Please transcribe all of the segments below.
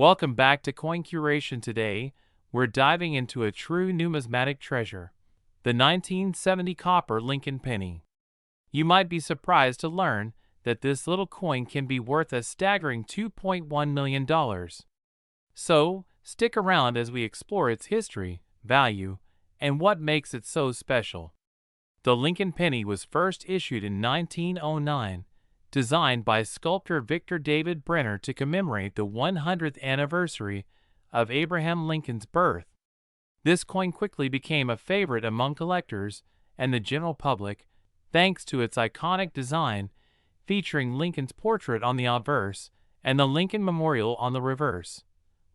Welcome back to Coin Curation. Today, we're diving into a true numismatic treasure, the 1970 copper Lincoln penny. You might be surprised to learn that this little coin can be worth a staggering $2.1 million. So, stick around as we explore its history, value, and what makes it so special. The Lincoln penny was first issued in 1909, designed by sculptor Victor David Brenner to commemorate the 100th anniversary of Abraham Lincoln's birth. This coin quickly became a favorite among collectors and the general public, thanks to its iconic design, featuring Lincoln's portrait on the obverse and the Lincoln Memorial on the reverse,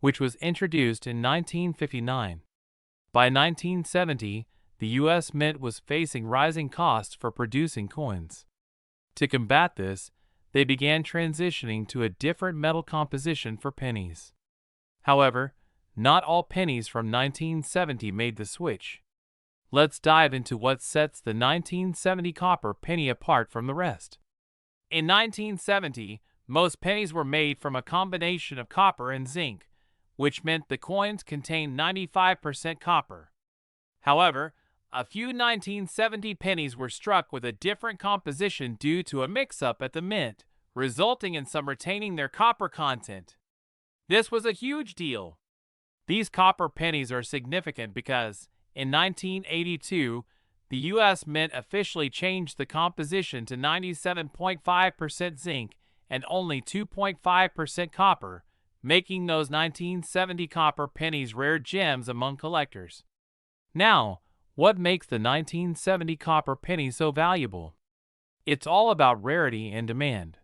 which was introduced in 1959. By 1970, the U.S. Mint was facing rising costs for producing coins. To combat this, they began transitioning to a different metal composition for pennies. However, not all pennies from 1970 made the switch. Let's dive into what sets the 1970 copper penny apart from the rest. In 1970, most pennies were made from a combination of copper and zinc, which meant the coins contained 95% copper. However, a few 1970 pennies were struck with a different composition due to a mix-up at the mint, resulting in some retaining their copper content. This was a huge deal. These copper pennies are significant because, in 1982, the U.S. Mint officially changed the composition to 97.5% zinc and only 2.5% copper, making those 1970 copper pennies rare gems among collectors. Now, what makes the 1970 copper penny so valuable? It's all about rarity and demand.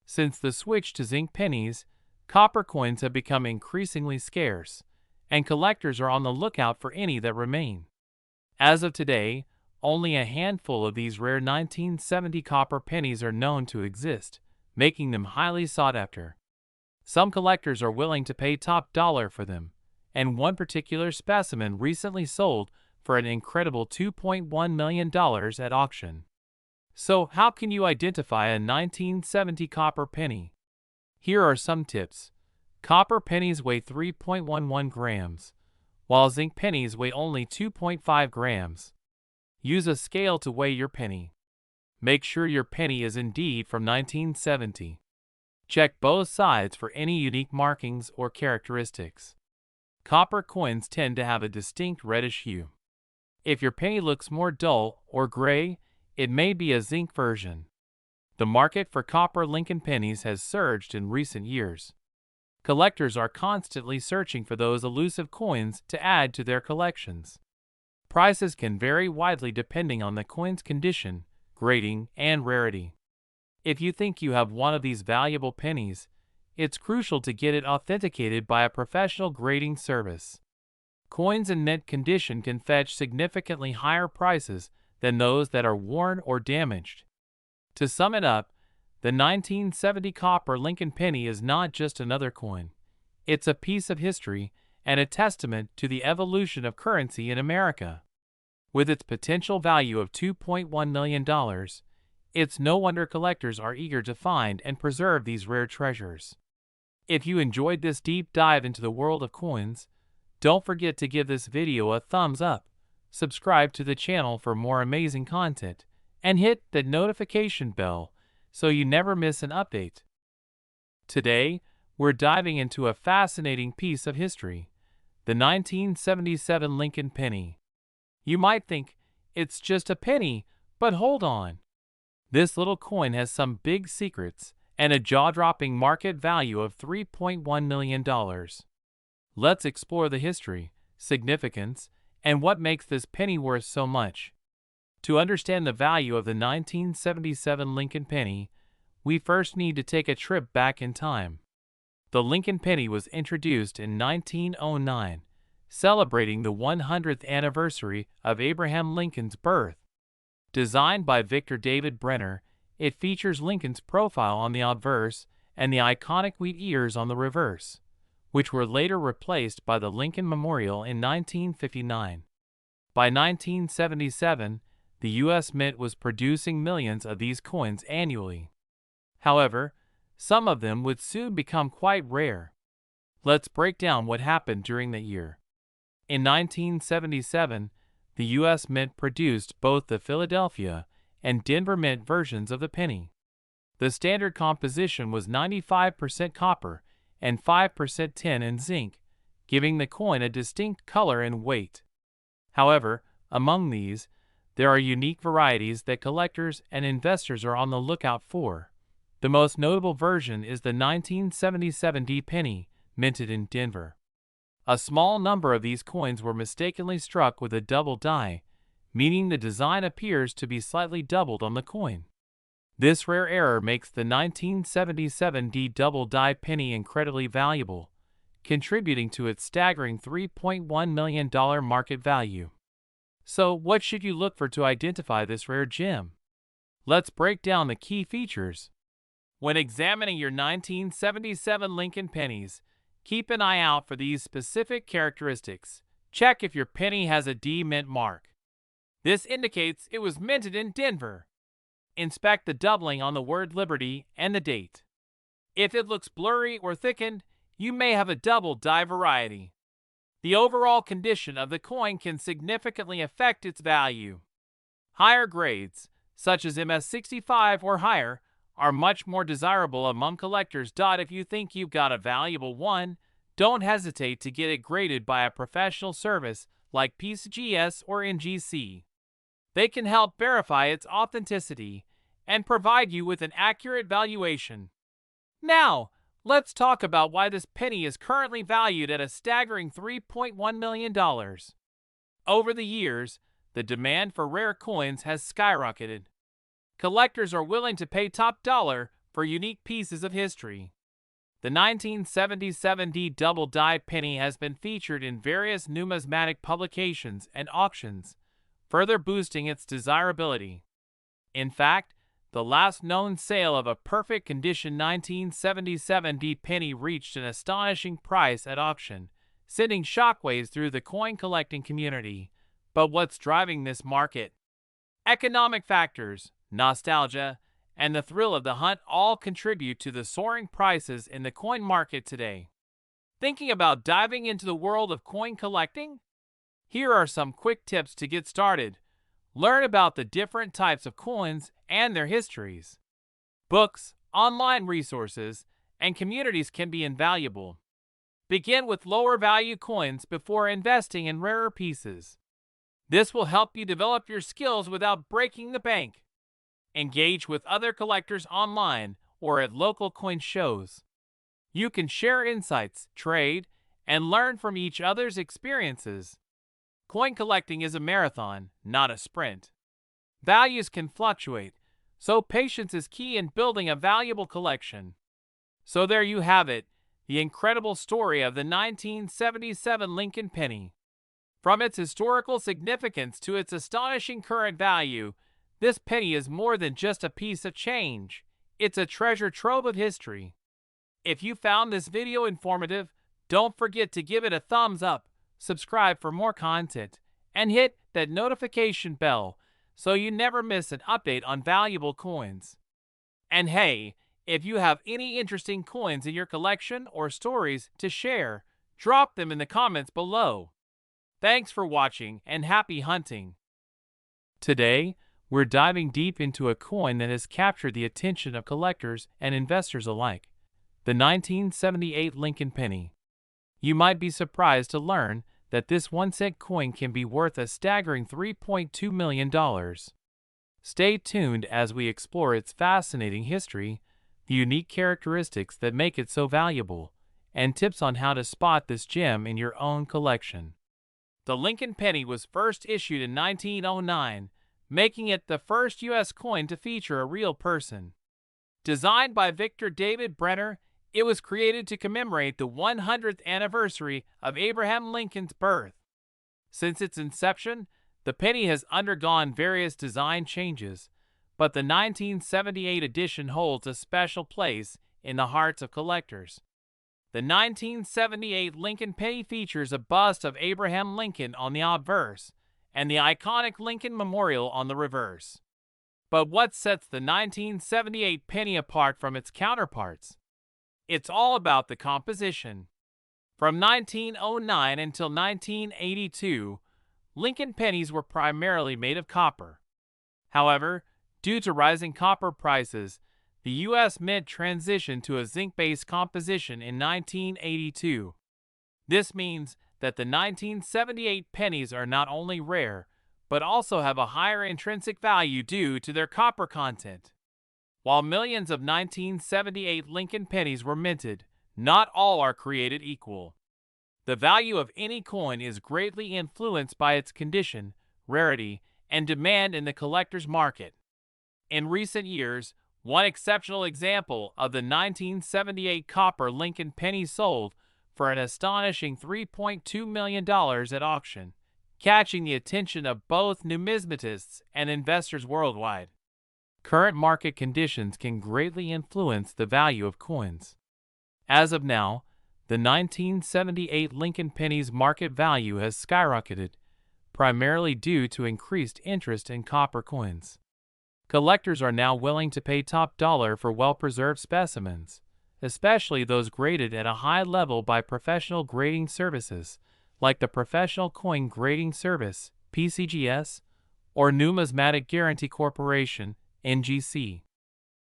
Since the switch to zinc pennies, copper coins have become increasingly scarce, and collectors are on the lookout for any that remain. As of today, only a handful of these rare 1970 copper pennies are known to exist, making them highly sought after. Some collectors are willing to pay top dollar for them, and one particular specimen recently sold for an incredible $2.1 million at auction. So, how can you identify a 1970 copper penny? Here are some tips. Copper pennies weigh 3.11 grams, while zinc pennies weigh only 2.5 grams. Use a scale to weigh your penny. Make sure your penny is indeed from 1970. Check both sides for any unique markings or characteristics. Copper coins tend to have a distinct reddish hue. If your penny looks more dull or gray, it may be a zinc version. The market for copper Lincoln pennies has surged in recent years. Collectors are constantly searching for those elusive coins to add to their collections. Prices can vary widely depending on the coin's condition, grading, and rarity. If you think you have one of these valuable pennies, it's crucial to get it authenticated by a professional grading service. Coins in mint condition can fetch significantly higher prices than those that are worn or damaged. To sum it up, the 1970 copper Lincoln penny is not just another coin. It's a piece of history and a testament to the evolution of currency in America. With its potential value of $2.1 million, it's no wonder collectors are eager to find and preserve these rare treasures. If you enjoyed this deep dive into the world of coins, don't forget to give this video a thumbs up, subscribe to the channel for more amazing content, and hit the notification bell so you never miss an update. Today, we're diving into a fascinating piece of history, the 1977 Lincoln penny. You might think it's just a penny, but hold on. This little coin has some big secrets and a jaw-dropping market value of $3.1 million. Let's explore the history, significance, and what makes this penny worth so much. To understand the value of the 1977 Lincoln penny, we first need to take a trip back in time. The Lincoln penny was introduced in 1909, celebrating the 100th anniversary of Abraham Lincoln's birth. Designed by Victor David Brenner, it features Lincoln's profile on the obverse and the iconic wheat ears on the reverse, which were later replaced by the Lincoln Memorial in 1959. By 1977, the U.S. Mint was producing millions of these coins annually. However, some of them would soon become quite rare. Let's break down what happened during that year. In 1977, the U.S. Mint produced both the Philadelphia and Denver Mint versions of the penny. The standard composition was 95% copper and 5% tin and zinc, giving the coin a distinct color and weight. However, among these, there are unique varieties that collectors and investors are on the lookout for. The most notable version is the 1977 D penny, minted in Denver. A small number of these coins were mistakenly struck with a double die, meaning the design appears to be slightly doubled on the coin. This rare error makes the 1977 D double die penny incredibly valuable, contributing to its staggering $3.1 million market value. So, what should you look for to identify this rare gem? Let's break down the key features. When examining your 1977 Lincoln pennies, keep an eye out for these specific characteristics. Check if your penny has a D mint mark. This indicates it was minted in Denver. Inspect the doubling on the word Liberty and the date. If it looks blurry or thickened, you may have a double die variety. The overall condition of the coin can significantly affect its value. Higher grades, such as MS65 or higher, are much more desirable among collectors. If you think you've got a valuable one, don't hesitate to get it graded by a professional service like PCGS or NGC. They can help verify its authenticity and provide you with an accurate valuation. Now, let's talk about why this penny is currently valued at a staggering $3.1 million. Over the years, the demand for rare coins has skyrocketed. Collectors are willing to pay top dollar for unique pieces of history. The 1977 D double die penny has been featured in various numismatic publications and auctions, further boosting its desirability. In fact, the last known sale of a perfect condition 1977 D penny reached an astonishing price at auction, sending shockwaves through the coin collecting community. But what's driving this market? Economic factors, nostalgia, and the thrill of the hunt all contribute to the soaring prices in the coin market today. Thinking about diving into the world of coin collecting? Here are some quick tips to get started. Learn about the different types of coins and their histories. Books, online resources, and communities can be invaluable. Begin with lower value coins before investing in rarer pieces. This will help you develop your skills without breaking the bank. Engage with other collectors online or at local coin shows. You can share insights, trade, and learn from each other's experiences. Coin collecting is a marathon, not a sprint. Values can fluctuate, so patience is key in building a valuable collection. So there you have it, the incredible story of the 1977 Lincoln penny. From its historical significance to its astonishing current value, this penny is more than just a piece of change. It's a treasure trove of history. If you found this video informative, don't forget to give it a thumbs up, subscribe for more content, and hit that notification bell so you never miss an update on valuable coins. And hey, if you have any interesting coins in your collection or stories to share, drop them in the comments below. Thanks for watching and happy hunting. Today, we're diving deep into a coin that has captured the attention of collectors and investors alike, the 1978 Lincoln penny. You might be surprised to learn that this 1-cent coin can be worth a staggering $3.2 million. Stay tuned as we explore its fascinating history, the unique characteristics that make it so valuable, and tips on how to spot this gem in your own collection. The Lincoln penny was first issued in 1909, making it the first U.S. coin to feature a real person. Designed by Victor David Brenner, it was created to commemorate the 100th anniversary of Abraham Lincoln's birth. Since its inception, the penny has undergone various design changes, but the 1978 edition holds a special place in the hearts of collectors. The 1978 Lincoln penny features a bust of Abraham Lincoln on the obverse and the iconic Lincoln Memorial on the reverse. But what sets the 1978 penny apart from its counterparts? It's all about the composition. From 1909 until 1982, Lincoln pennies were primarily made of copper. However, due to rising copper prices, the U.S. Mint transitioned to a zinc-based composition in 1982. This means that the 1978 pennies are not only rare, but also have a higher intrinsic value due to their copper content. While millions of 1978 Lincoln pennies were minted, not all are created equal. The value of any coin is greatly influenced by its condition, rarity, and demand in the collector's market. In recent years, one exceptional example of the 1978 copper Lincoln penny sold for an astonishing $3.2 million at auction, catching the attention of both numismatists and investors worldwide. Current market conditions can greatly influence the value of coins. As of now, the 1978 Lincoln penny's market value has skyrocketed, primarily due to increased interest in copper coins. Collectors are now willing to pay top dollar for well-preserved specimens, especially those graded at a high level by professional grading services, like the Professional Coin Grading Service, PCGS, or Numismatic Guarantee Corporation, NGC.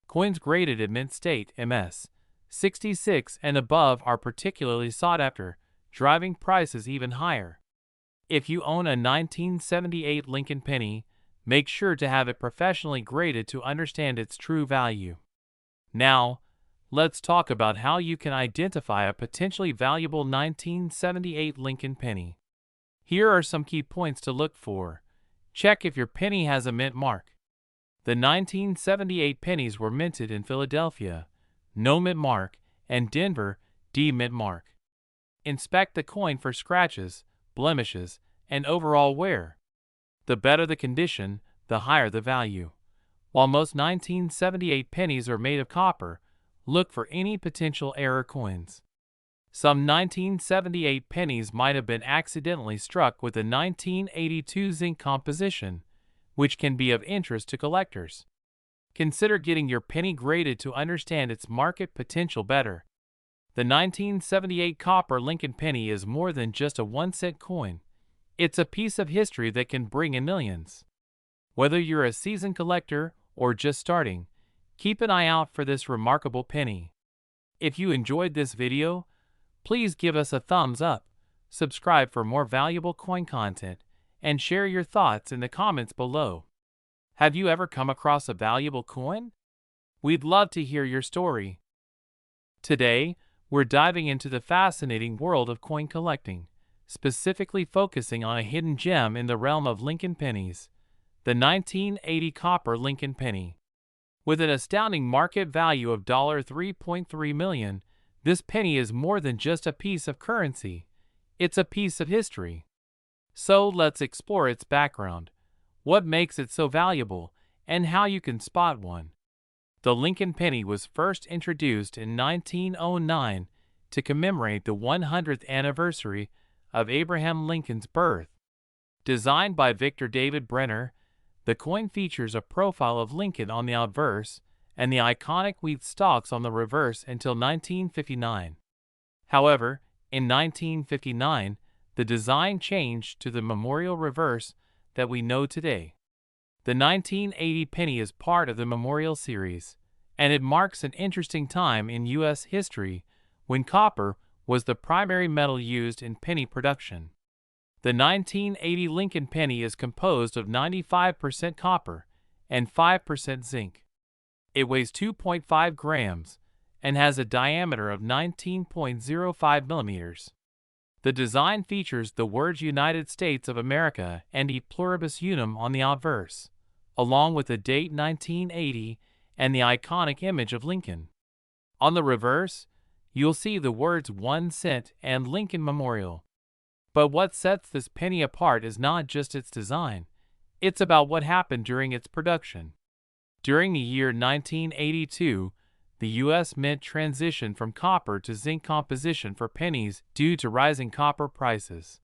Coins graded at mint state, MS, 66 and above are particularly sought after, driving prices even higher. If you own a 1978 Lincoln penny, make sure to have it professionally graded to understand its true value. Now, let's talk about how you can identify a potentially valuable 1978 Lincoln penny. Here are some key points to look for. Check if your penny has a mint mark. The 1978 pennies were minted in Philadelphia, no mint mark, and Denver, D mint mark. Inspect the coin for scratches, blemishes, and overall wear. The better the condition, the higher the value. While most 1978 pennies are made of copper, look for any potential error coins. Some 1978 pennies might have been accidentally struck with a 1982 zinc composition, which can be of interest to collectors. Consider getting your penny graded to understand its market potential better. The 1978 copper Lincoln penny is more than just a 1-cent coin. It's a piece of history that can bring in millions. Whether you're a seasoned collector or just starting, keep an eye out for this remarkable penny. If you enjoyed this video, please give us a thumbs up, subscribe for more valuable coin content, and share your thoughts in the comments below. Have you ever come across a valuable coin? We'd love to hear your story. Today, we're diving into the fascinating world of coin collecting, specifically focusing on a hidden gem in the realm of Lincoln pennies, the 1980 copper Lincoln penny. With an astounding market value of $3.3 million, this penny is more than just a piece of currency. It's a piece of history. So let's explore its background, what makes it so valuable, and how you can spot one. The Lincoln penny was first introduced in 1909 to commemorate the 100th anniversary of Abraham Lincoln's birth. Designed by Victor David Brenner, the coin features a profile of Lincoln on the obverse and the iconic wheat stalks on the reverse until 1959. However, in 1959, the design changed to the memorial reverse that we know today. The 1980 penny is part of the Memorial series, and it marks an interesting time in U.S. history when copper was the primary metal used in penny production. The 1980 Lincoln penny is composed of 95% copper and 5% zinc. It weighs 2.5 grams and has a diameter of 19.05 millimeters. The design features the words United States of America and E pluribus unum on the obverse, along with the date 1980 and the iconic image of Lincoln. On the reverse, you'll see the words 1 cent and Lincoln Memorial. But what sets this penny apart is not just its design, it's about what happened during its production. During the year 1982, the U.S. Mint transitioned from copper to zinc composition for pennies due to rising copper prices.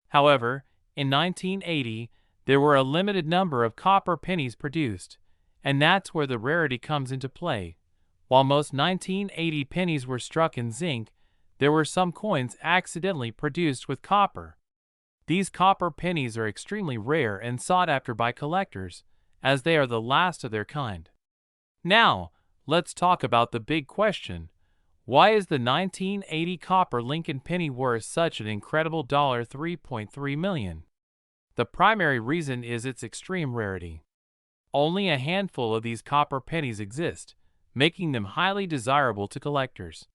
However, in 1980, there were a limited number of copper pennies produced, and that's where the rarity comes into play. While most 1980 pennies were struck in zinc, there were some coins accidentally produced with copper. These copper pennies are extremely rare and sought after by collectors, as they are the last of their kind. Now, let's talk about the big question. Why is the 1980 copper Lincoln penny worth such an incredible $3.3 million? The primary reason is its extreme rarity. Only a handful of these copper pennies exist, making them highly desirable to collectors.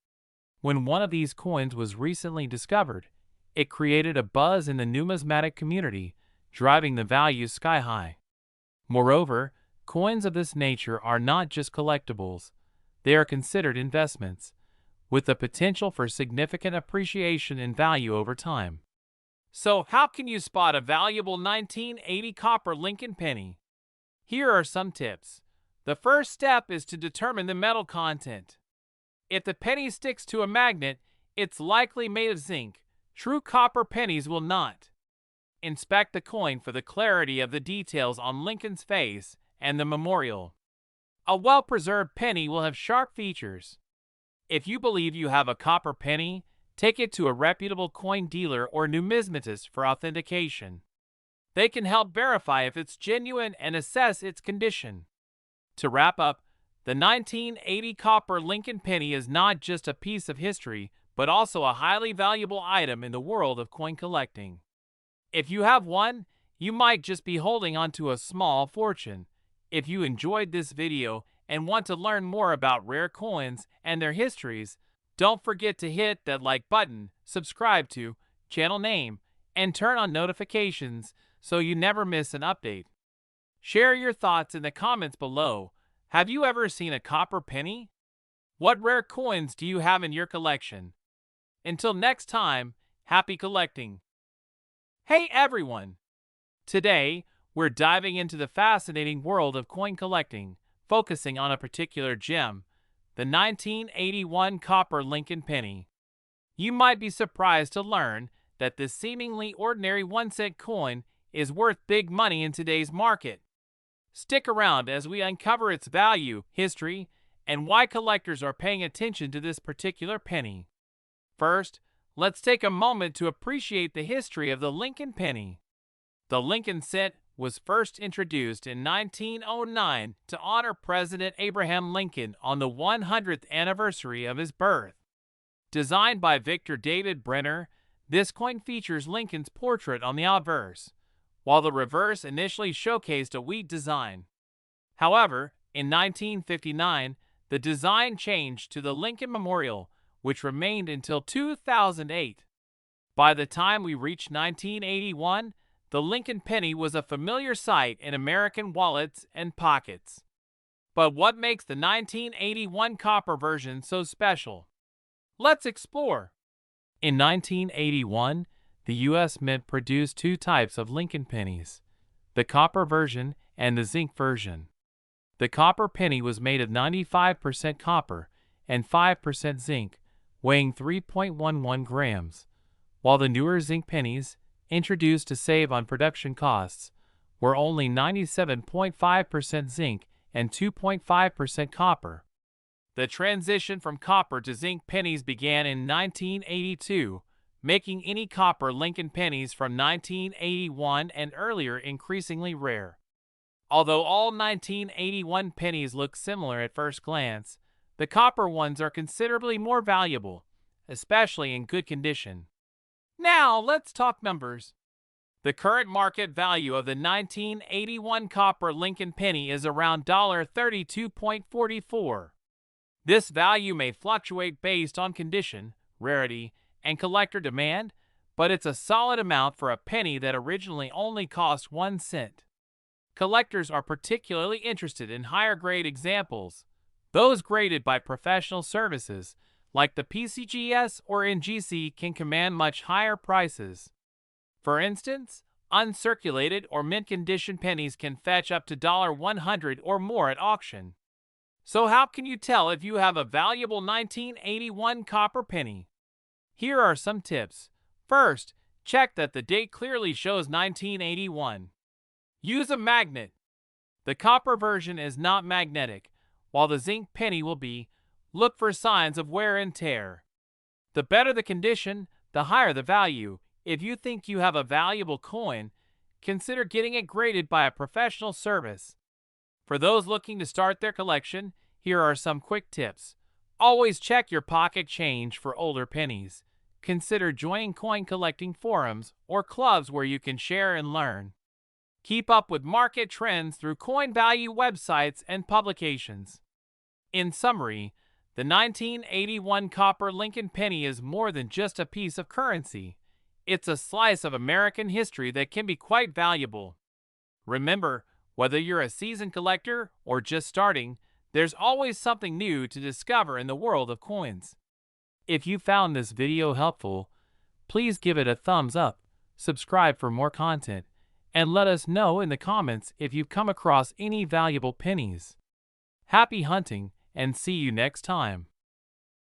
When one of these coins was recently discovered, it created a buzz in the numismatic community, driving the value sky high. Moreover, coins of this nature are not just collectibles, they are considered investments, with the potential for significant appreciation in value over time. So, how can you spot a valuable 1980 copper Lincoln penny? Here are some tips. The first step is to determine the metal content. If the penny sticks to a magnet, it's likely made of zinc. True copper pennies will not. Inspect the coin for the clarity of the details on Lincoln's face and the memorial. A well-preserved penny will have sharp features. If you believe you have a copper penny, take it to a reputable coin dealer or numismatist for authentication. They can help verify if it's genuine and assess its condition. To wrap up, the 1980 copper Lincoln penny is not just a piece of history, but also a highly valuable item in the world of coin collecting. If you have one, you might just be holding onto a small fortune. If you enjoyed this video and want to learn more about rare coins and their histories, don't forget to hit that like button, subscribe to channel name, and turn on notifications so you never miss an update. Share your thoughts in the comments below. Have you ever seen a copper penny? What rare coins do you have in your collection? Until next time, happy collecting! Hey everyone! Today, we're diving into the fascinating world of coin collecting, focusing on a particular gem, the 1981 copper Lincoln penny. You might be surprised to learn that this seemingly ordinary 1-cent coin is worth big money in today's market. Stick around as we uncover its value, history, and why collectors are paying attention to this particular penny. First, let's take a moment to appreciate the history of the Lincoln penny. The Lincoln cent was first introduced in 1909 to honor President Abraham Lincoln on the 100th anniversary of his birth. Designed by Victor David Brenner, this coin features Lincoln's portrait on the obverse, while the reverse initially showcased a wheat design. However, in 1959, the design changed to the Lincoln Memorial, which remained until 2008. By the time we reached 1981, the Lincoln penny was a familiar sight in American wallets and pockets. But what makes the 1981 copper version so special? Let's explore. In 1981, the U.S. Mint produced two types of Lincoln pennies, the copper version and the zinc version. The copper penny was made of 95% copper and 5% zinc, weighing 3.11 grams, while the newer zinc pennies, introduced to save on production costs, were only 97.5% zinc and 2.5% copper. The transition from copper to zinc pennies began in 1982, making any copper Lincoln pennies from 1981 and earlier increasingly rare. Although all 1981 pennies look similar at first glance, the copper ones are considerably more valuable, especially in good condition. Now, let's talk numbers. The current market value of the 1981 copper Lincoln penny is around $32.44. This value may fluctuate based on condition, rarity, and collector demand, but it's a solid amount for a penny that originally only cost 1 cent. Collectors are particularly interested in higher-grade examples, those graded by professional services, like the PCGS or NGC, can command much higher prices. For instance, uncirculated or mint-condition pennies can fetch up to $100 or more at auction. So how can you tell if you have a valuable 1981 copper penny? Here are some tips. First, check that the date clearly shows 1981. Use a magnet. The copper version is not magnetic, while the zinc penny will be. Look for signs of wear and tear. The better the condition, the higher the value. If you think you have a valuable coin, consider getting it graded by a professional service. For those looking to start their collection, here are some quick tips. Always check your pocket change for older pennies. Consider joining coin collecting forums or clubs where you can share and learn. Keep up with market trends through coin value websites and publications. In summary, the 1981 copper Lincoln penny is more than just a piece of currency. It's a slice of American history that can be quite valuable. Remember, whether you're a seasoned collector or just starting, there's always something new to discover in the world of coins. If you found this video helpful, please give it a thumbs up, subscribe for more content, and let us know in the comments if you've come across any valuable pennies. Happy hunting, and see you next time.